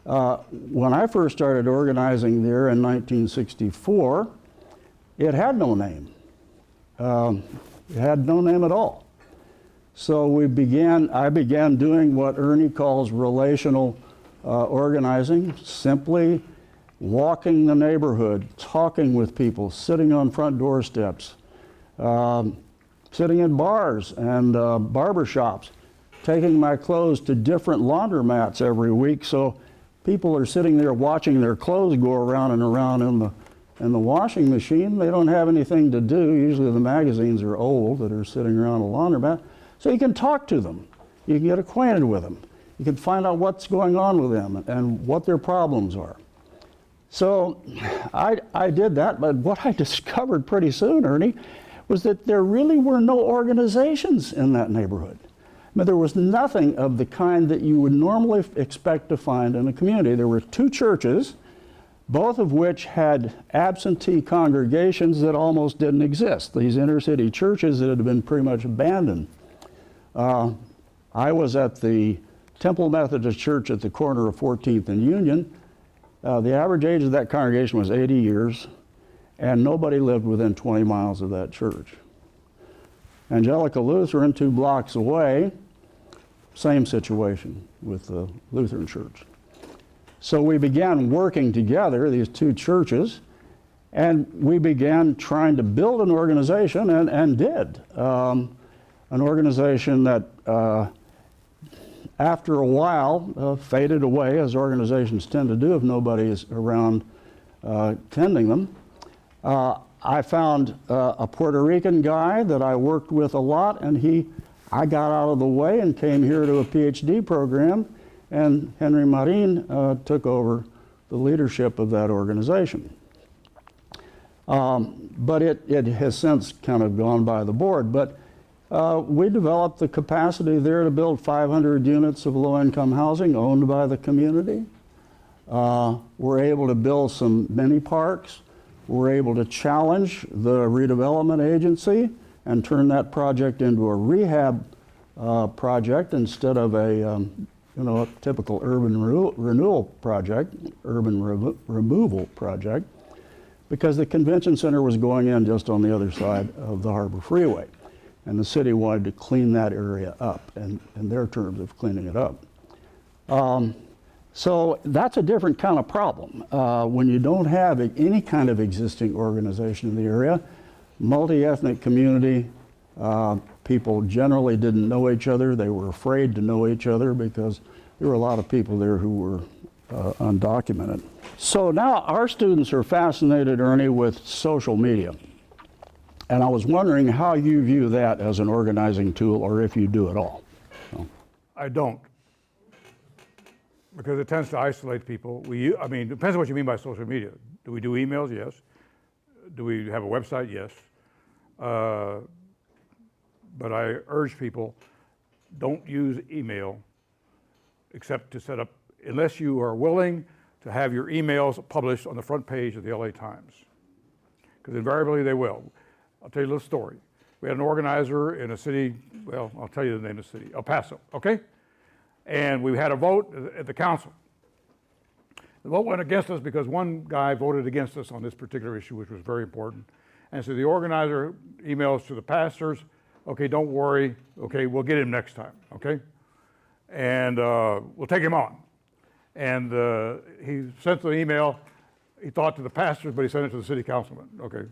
When I first started organizing there in 1964, it had no name. It had no name at all. So I began doing what Ernie calls relational organizing, simply walking the neighborhood, talking with people, sitting on front doorsteps, sitting in bars and barber shops, taking my clothes to different laundromats every week. So people are sitting there watching their clothes go around and around in the washing machine. They don't have anything to do. Usually the magazines are old that are sitting around a laundromat. So you can talk to them. You can get acquainted with them. You can find out what's going on with them and what their problems are. So I did that, but what I discovered pretty soon, Ernie, was that there really were no organizations in that neighborhood. I mean, there was nothing of the kind that you would normally expect to find in a community. There were two churches, both of which had absentee congregations that almost didn't exist. These inner city churches that had been pretty much abandoned. I was at the Temple Methodist Church at the corner of 14th and Union. The average age of that congregation was 80 years, and nobody lived within 20 miles of that church. Angelica Lutheran, 2 blocks away, same situation with the Lutheran Church. So we began working together, these two churches, and we began trying to build an organization, and did. An organization that after a while faded away, as organizations tend to do if nobody is around tending them. I found a Puerto Rican guy that I worked with a lot, and I got out of the way and came here to a PhD program, and Henry Marin took over the leadership of that organization. But it has since kind of gone by the board. But we developed the capacity there to build 500 units of low-income housing owned by the community. We're able to build some mini parks. We're able to challenge the redevelopment agency and turn that project into a rehab project instead of a typical urban renewal project, urban removal project, because the convention center was going in just on the other side of the Harbor Freeway. And the city wanted to clean that area up, and in their terms of cleaning it up. So that's a different kind of problem. When you don't have any kind of existing organization in the area, multi-ethnic community, people generally didn't know each other. They were afraid to know each other because there were a lot of people there who were undocumented. So now our students are fascinated, Ernie, with social media. And I was wondering how you view that as an organizing tool, or if you do at all. So. I don't, because it tends to isolate people. I mean, it depends on what you mean by social media. Do we do emails? Yes. Do we have a website? Yes. But I urge people, don't use email except to set up, unless you are willing to have your emails published on the front page of the LA Times. Because invariably they will. I'll tell you a little story. We had an organizer in a city, well, I'll tell you the name of the city, El Paso, okay? And we had a vote at the council. The vote went against us because one guy voted against us on this particular issue, which was very important. And so the organizer emails to the pastors, okay, don't worry, okay, we'll get him next time, okay? And we'll take him on. And he sent the email, he thought to the pastors, but he sent it to the city councilman, okay?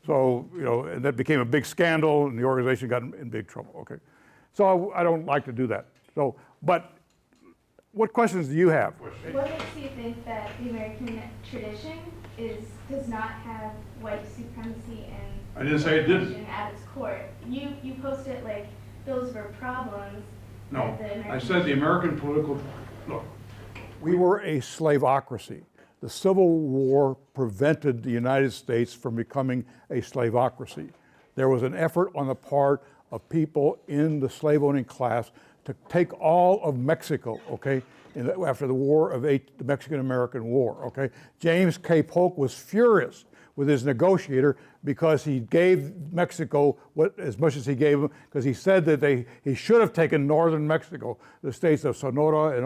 So, you know, and that became a big scandal and the organization got in big trouble, okay? So I don't like to do that. So, but what questions do you have? What makes you think that the American tradition does not have white supremacy and I didn't say it didn't. at its core? You post it like those were problems. No, that the American I said the American political, look, we were a slaveocracy. The Civil War prevented the United States from becoming a slaveocracy. There was an effort on the part of people in the slave owning class to take all of Mexico, okay, after the War of the Mexican-American War, okay? James K. Polk was furious with his negotiator because he gave Mexico as much as he gave them, because he said that he should have taken northern Mexico, the states of Sonora and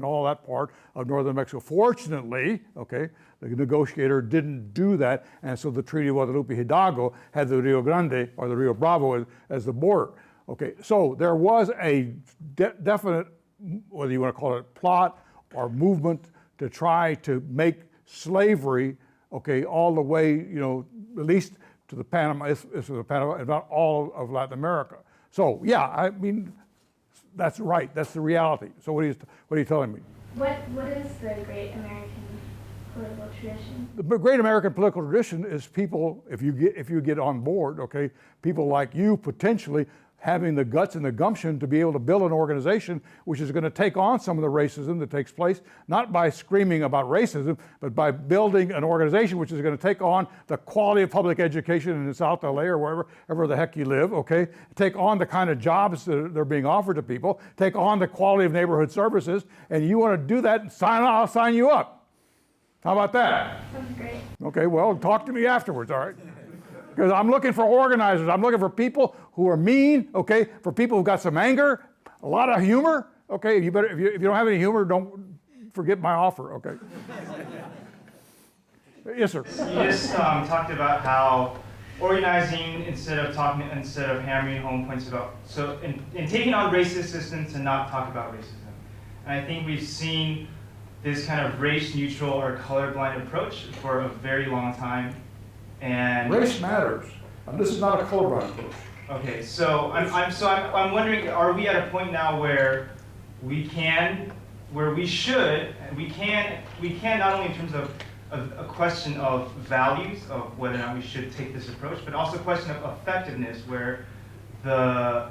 all that part of northern Mexico. Fortunately, okay, the negotiator didn't do that, and so the Treaty of Guadalupe Hidalgo had the Rio Grande or the Rio Bravo as the border. Okay, so there was a definite, whether you want to call it plot or movement, to try to make slavery, okay, all the way, you know, at least to the Panama, if not all of Latin America. So yeah, I mean, that's right. That's the reality. So what are you telling me? What is the great American political tradition? The great American political tradition is people, if you get on board, okay, people like you potentially having the guts and the gumption to be able to build an organization which is going to take on some of the racism that takes place, not by screaming about racism, but by building an organization which is going to take on the quality of public education in South LA or wherever the heck you live, okay? Take on the kind of jobs that are being offered to people, take on the quality of neighborhood services, and you want to do that, I'll sign you up. How about that? Sounds great. Okay, well, talk to me afterwards, all right? Because I'm looking for organizers. I'm looking for people who are mean, okay? For people who've got some anger, a lot of humor, okay? If you don't have any humor, don't forget my offer, okay? Yes, sir. You just talked about how organizing instead of hammering home points about, so in taking on racist systems to not talk about racism. And I think we've seen this kind of race neutral or colorblind approach for a very long time. And Race matters. This is not a colorblind approach. okay, so I'm wondering, are we at a point now where we can not only in terms of a question of values of whether or not we should take this approach, but also a question of effectiveness, where the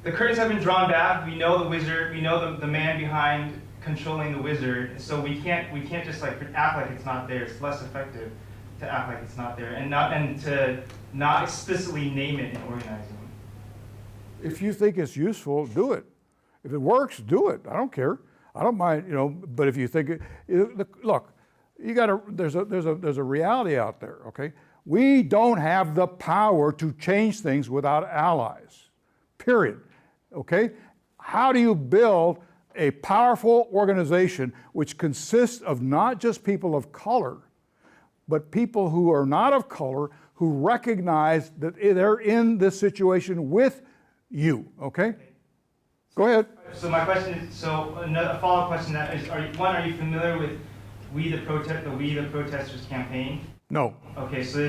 curtains have been drawn back. We know the wizard. We know the man behind controlling the wizard. So we can't just like act like it's not there. It's less effective to act like it's not there, and to not explicitly name it in organizing. If you think it's useful, do it. If it works, do it. I don't care. I don't mind, you know. But if you think look, you got to. There's a reality out there. Okay, we don't have the power to change things without allies. Period. Okay, how do you build a powerful organization which consists of not just people of color, but people who are not of color, who recognize that they're in this situation with you, okay? Go ahead. So my question is, a follow-up question to that is, are you familiar with We the Protesters campaign? No. Okay, so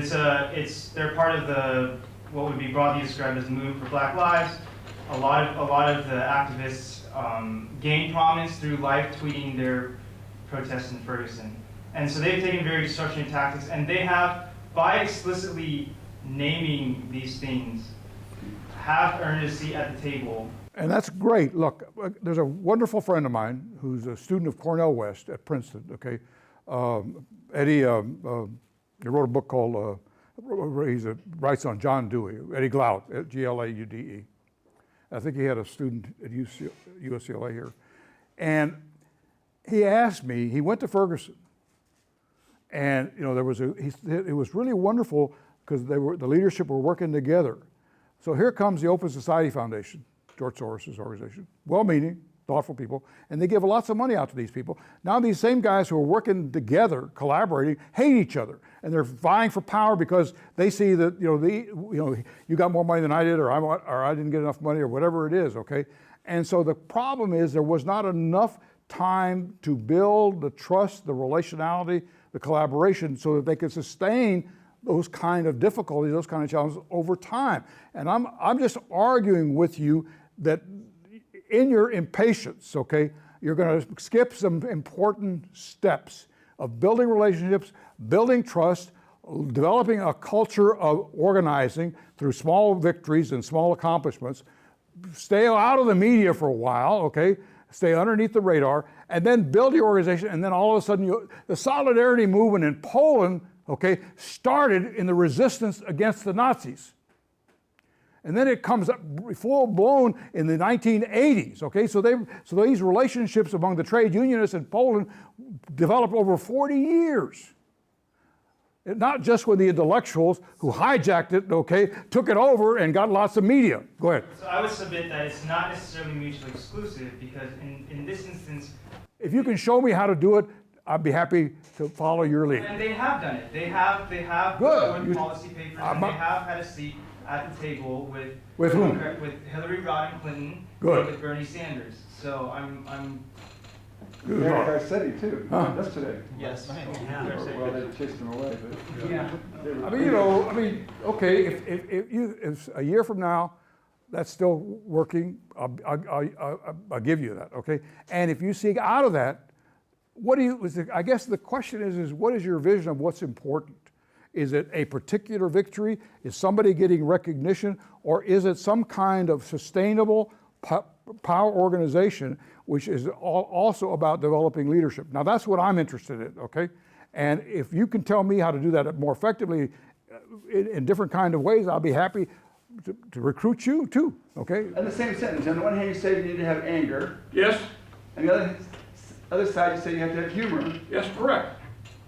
they're part of the, what would be broadly described as the Movement for Black Lives. A lot of the activists gained prominence through live tweeting their protests in Ferguson. And so they've taken very restructuring tactics, and they have, by explicitly naming these things, have earned a seat at the table. And that's great. Look, there's a wonderful friend of mine who's a student of Cornell West at Princeton, okay? Eddie, he wrote a book called, he writes on John Dewey, Eddie Glaude, he asked me, he went to Ferguson, and it was really wonderful because the leadership were working together. So here comes the Open Society Foundation, George Soros' organization, well-meaning, thoughtful people, and they give lots of money out to these people. Now these same guys who are working together, collaborating, hate each other, and they're vying for power because they see that you got more money than I did, or I didn't get enough money, or whatever it is. Okay, and so the problem is there was not enough time to build the trust, the relationality, the collaboration, so that they could sustain those kind of difficulties, those kind of challenges over time. And I'm just arguing with you that in your impatience, okay, you're going to skip some important steps of building relationships, building trust, developing a culture of organizing through small victories and small accomplishments. Stay out of the media for a while, okay? Stay underneath the radar, and then build your organization, and then all of a sudden, the Solidarity movement in Poland, okay, started in the resistance against the Nazis. And then it comes up full blown in the 1980s, okay? So these relationships among the trade unionists in Poland developed over 40 years. Not just with the intellectuals who hijacked it, okay, took it over and got lots of media. Go ahead. So I would submit that it's not necessarily mutually exclusive, because in this instance, If you can show me how to do it, I'd be happy to follow your lead. and they have done it. They have Good. put policy papers, and they have had a seat at the table With whom? With Hillary Rodham Clinton, Good. and with Bernie Sanders. So I'm Good Mayor Lord. Garcetti too, Huh? yesterday. yes. Well, they chased him away, but. Yeah. they were- Okay, if a year from now, that's still working, I'll give you that, okay? And if you seek out of that, I guess the question is what is your vision of what's important? Is it a particular victory? Is somebody getting recognition? Or is it some kind of sustainable power organization, which is also about developing leadership? Now, that's what I'm interested in, okay? And if you can tell me how to do that more effectively in different kind of ways, I'll be happy to recruit you too, okay? In the same sentence, on the one hand, you say you need to have anger, Yes, and the other side, you say you have to have humor, yes, correct.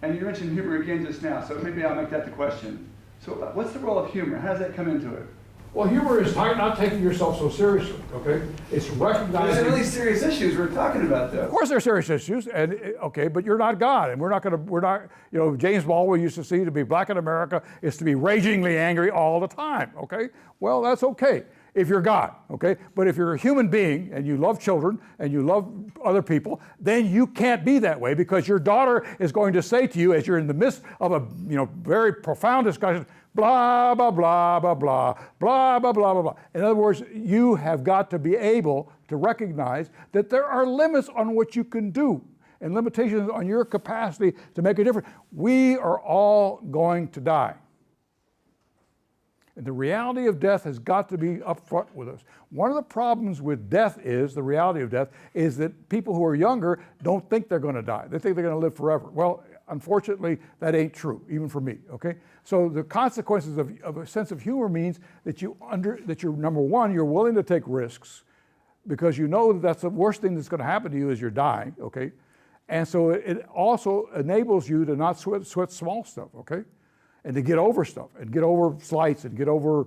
and you mentioned humor again just now, so maybe I'll make that the question. So what's the role of humor? How does that come into it? Well, humor is not taking yourself so seriously, okay? It's These recognizing. are really serious issues we're talking about, though. Of course, they're serious issues, and okay, but you're not God, and we're not. James Baldwin used to see to be black in America is to be ragingly angry all the time. Okay, well, that's okay if you're God. Okay, but if you're a human being and you love children and you love other people, then you can't be that way, because your daughter is going to say to you as you're in the midst of a very profound discussion, blah, blah, blah, blah, blah, blah, blah, blah, blah, blah. In other words, you have got to be able to recognize that there are limits on what you can do and limitations on your capacity to make a difference. We are all going to die. And the reality of death has got to be up front with us. One of the problems with death is, the reality of death, is that people who are younger don't think they're going to die. They think they're going to live forever. Well, unfortunately, that ain't true, even for me, okay? So the consequences of a sense of humor means that you're, number one, you're willing to take risks, because you know that that's the worst thing that's going to happen to you is you're dying, okay? And so it also enables you to not sweat small stuff, okay? And to get over stuff, and get over slights, and get over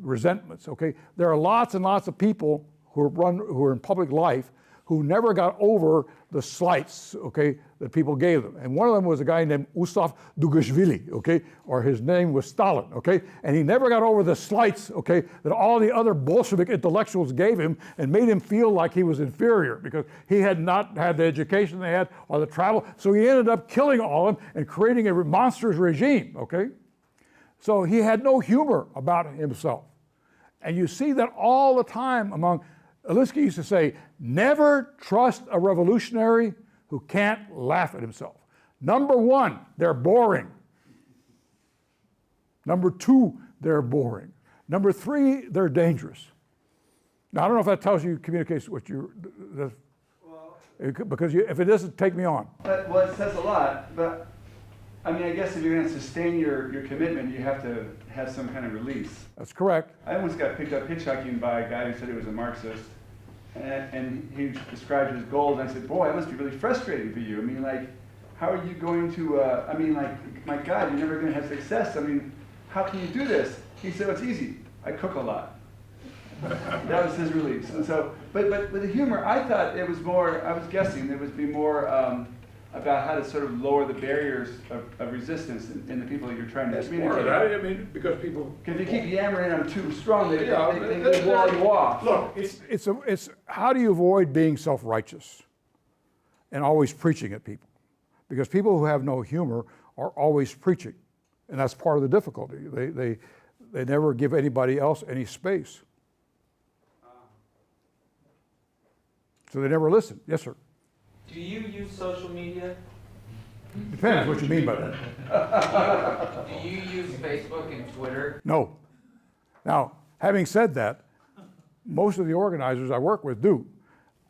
resentments, okay? There are lots and lots of people who are in public life who never got over the slights, okay, that people gave them. And one of them was a guy named Ustav Dugashvili, okay, or his name was Stalin, okay? And he never got over the slights, okay, that all the other Bolshevik intellectuals gave him and made him feel like he was inferior because he had not had the education they had or the travel. So he ended up killing all of them and creating a monstrous regime, okay? So he had no humor about himself. And you see that all the time among, Alinsky used to say, never trust a revolutionary who can't laugh at himself. Number one, they're boring. Number two, they're boring. Number three, they're dangerous. Now, I don't know if that tells you, communicates what you're, because if it doesn't, take me on. Well, it says a lot, but I mean, I guess if you're going to sustain your commitment, you have to have some kind of release. That's correct. I once got picked up hitchhiking by a guy who said he was a Marxist, and he described his goals, and I said, boy, that must be really frustrating for you. I mean, like, how are you going to, I mean, like, my God, you're never going to have success. I mean, how can you do this? He said, well, it's easy. I cook a lot. That was his release. And so, but with the humor, I thought it was more, I was guessing there would be more about how to sort of lower the barriers of resistance in the people that you're trying to That's communicate. part of that. I mean, because people. Because if you keep yammering them too strong, they Yeah, wall you off. Look, it's how do you avoid being self-righteous and always preaching at people? Because people who have no humor are always preaching, and that's part of the difficulty. They never give anybody else any space. So they never listen. Yes, sir. Do you use social media? Depends what you mean by that. Do you use Facebook and Twitter? No. Now, having said that, most of the organizers I work with do.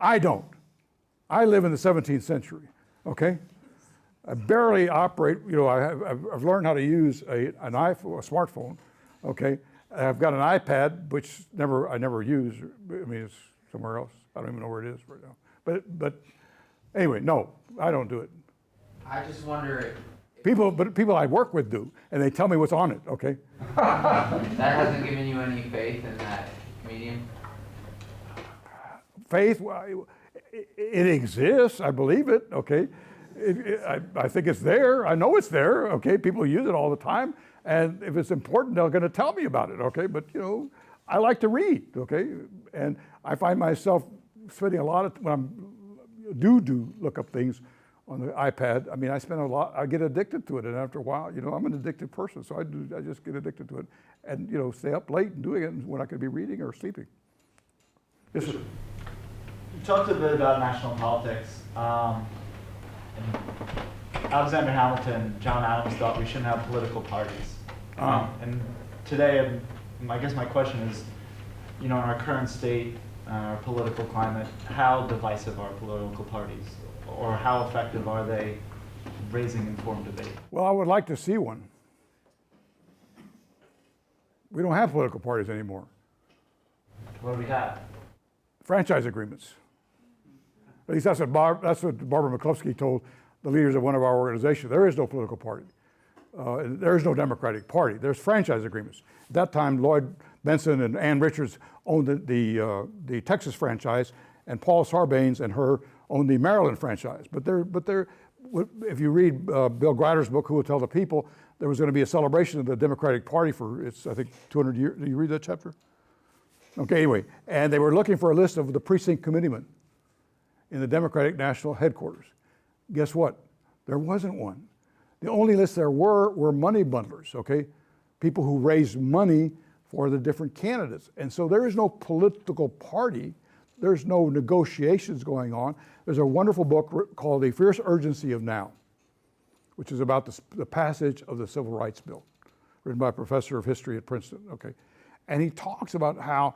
I don't. I live in the 17th century, okay? I barely operate, you know, I've learned how to use a smartphone, okay? I've got an iPad, which I never use. I mean, it's somewhere else. I don't even know where it is right now. But anyway, no, I don't do it. I just wonder, People I work with do, and they tell me what's on it, okay? that hasn't given you any faith in that medium? Faith, well, it exists, I believe it, okay? I think it's there, I know it's there, okay? People use it all the time, and if it's important, they're gonna tell me about it, okay? But, you know, I like to read, okay? And I find myself spending a lot of, when I do look up things on the iPad, I mean, I spend a lot, I get addicted to it, and after a while, you know, I'm an addicted person, so I just get addicted to it, and, you know, stay up late and doing it when I could be reading or sleeping. Yes, sir. You talked a bit about national politics. And Alexander Hamilton, John Adams thought we shouldn't have political parties. And today, I guess my question is, you know, in our current state, our political climate, how divisive are political parties? Or how effective are they raising informed debate? Well, I would like to see one. We don't have political parties anymore. What do we have? Franchise agreements. At least that's what Barbara McCluskey told the leaders of one of our organizations. There is no political party. There is no Democratic Party. There's franchise agreements. At that time, Lloyd Benson and Ann Richards owned the Texas franchise, and Paul Sarbanes and her owned the Maryland franchise. But if you read Bill Greider's book, Who Will Tell the People, there was going to be a celebration of the Democratic Party for its, I think, 200 years. Did you read that chapter? Okay, anyway, and they were looking for a list of the precinct committeemen in the Democratic National Headquarters. Guess what? There wasn't one. The only list there were money bundlers, okay? People who raised money for the different candidates. And so there is no political party. There's no negotiations going on. There's a wonderful book called The Fierce Urgency of Now, which is about the passage of the Civil Rights Bill, written by a professor of history at Princeton, okay? And he talks about how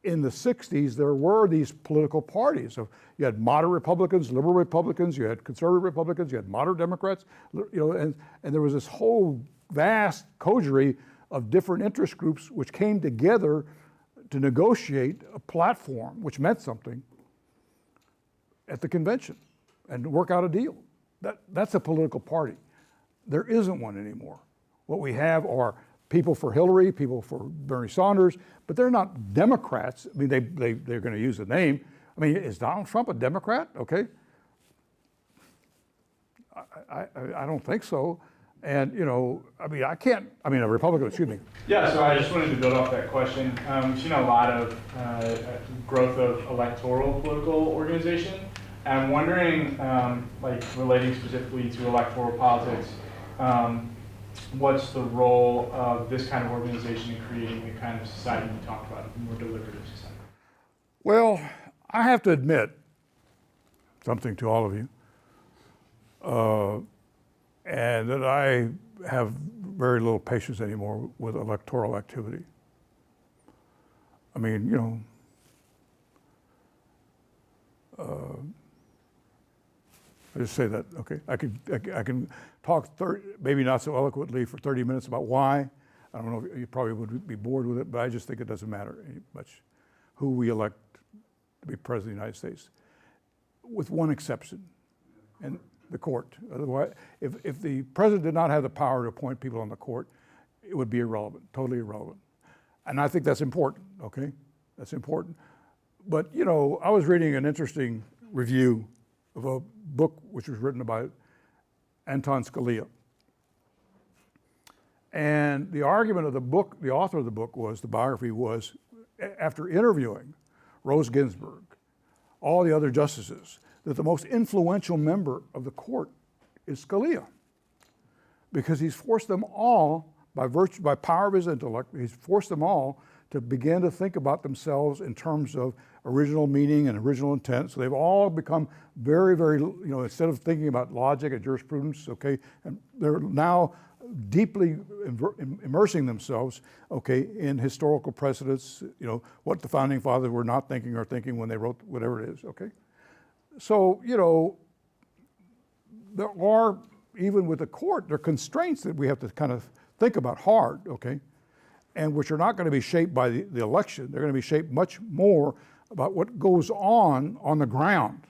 in the 60s, there were these political parties. So you had moderate Republicans, liberal Republicans, you had conservative Republicans, you had moderate Democrats, you know, and there was this whole vast coterie of different interest groups which came together to negotiate a platform, which meant something, at the convention and work out a deal. That's a political party. There isn't one anymore. What we have are people for Hillary, people for Bernie Sanders, but they're not Democrats. I mean, they're going to use the name. I mean, is Donald Trump a Democrat? Okay. I don't think so. And, you know, I mean, a Republican, excuse me. Yeah, so I just wanted to build off that question. We've seen a lot of growth of electoral political organization. And I'm wondering, like relating specifically to electoral politics, what's the role of this kind of organization in creating the kind of society you talked about, a more deliberative society? Well, I have to admit something to all of you, and that I have very little patience anymore with electoral activity. I mean, you know, I just say that, okay? I can talk maybe not so eloquently for 30 minutes about why. I don't know, you probably would be bored with it, but I just think it doesn't matter much who we elect to be President of the United States, with one exception, and the court. Otherwise, if the president did not have the power to appoint people on the court, it would be irrelevant, totally irrelevant. And I think that's important, okay? That's important. But, you know, I was reading an interesting review of a book which was written by Anton Scalia. And the argument of the book, the author of the book was, the biography was, after interviewing Rose Ginsburg, all the other justices, that the most influential member of the court is Scalia. Because he's forced them all, by power of his intellect, he's forced them all to begin to think about themselves in terms of original meaning and original intent. So they've all become very, very, you know, instead of thinking about logic and jurisprudence, okay, and they're now deeply immersing themselves, okay, in historical precedents, you know, what the founding fathers were not thinking or thinking when they wrote whatever it is, okay? So, you know, there are, even with the court, there are constraints that we have to kind of think about hard, okay? And which are not going to be shaped by the election. They're going to be shaped much more about what goes on the ground,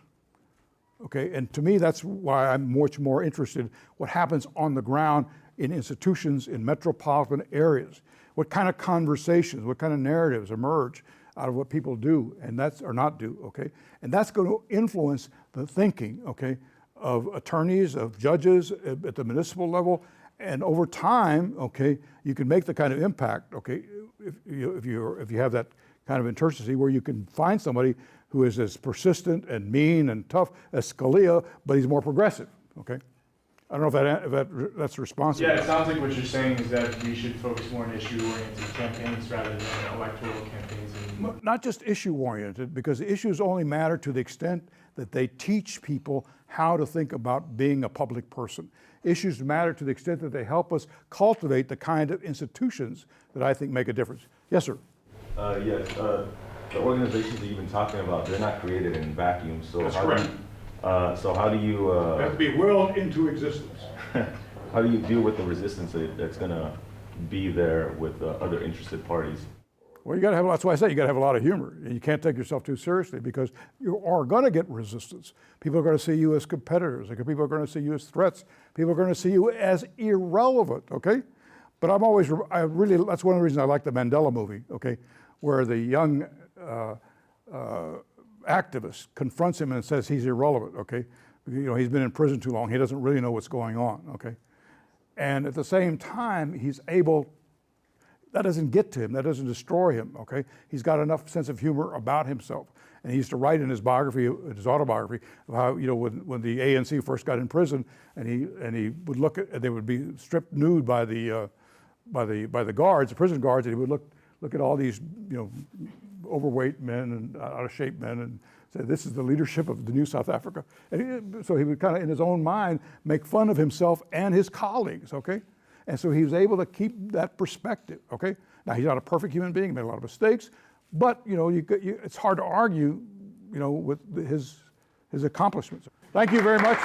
okay? And to me, that's why I'm much more interested what happens on the ground in institutions in metropolitan areas. What kind of conversations, what kind of narratives emerge out of what people do and that's or not do, okay? And that's going to influence the thinking, okay, of attorneys, of judges at the municipal level, and over time, okay, you can make the kind of impact, okay, if you have that kind of intrinsicy where you can find somebody who is as persistent and mean and tough as Scalia, but he's more progressive, okay? I don't know if that's responsive. Yeah, it sounds like what you're saying is that we should focus more on issue-oriented campaigns rather than electoral campaigns. Not just issue-oriented, because the issues only matter to the extent that they teach people how to think about being a public person. Issues matter to the extent that they help us cultivate the kind of institutions that I think make a difference. Yes, sir. Yes, the organizations that you've been talking about, they're not created in vacuums. So That's how correct. So how do you? They have to be willed into existence. How do you deal with the resistance that's going to be there with other interested parties? Well, you got to have. That's why I say you got to have a lot of humor, and you can't take yourself too seriously because you are going to get resistance. People are going to see you as competitors. People are going to see you as threats. People are going to see you as irrelevant. Okay, but that's one of the reasons I like the Mandela movie. Okay, where the young activist confronts him and says he's irrelevant. Okay, you know, he's been in prison too long. He doesn't really know what's going on. Okay, and at the same time, he's able. That doesn't get to him, that doesn't destroy him, okay? He's got enough sense of humor about himself. And he used to write in his biography, in his autobiography, of how, you know, when the ANC first got in prison and he would look at, they would be stripped nude by the guards, the prison guards, and he would look at all these, you know, overweight men and out of shape men and say, this is the leadership of the new South Africa. And so he would kind of, in his own mind, make fun of himself and his colleagues, okay? And so he was able to keep that perspective, okay? Now, he's not a perfect human being, he made a lot of mistakes, but, you know, it's hard to argue, you know, with his accomplishments. Thank you very much.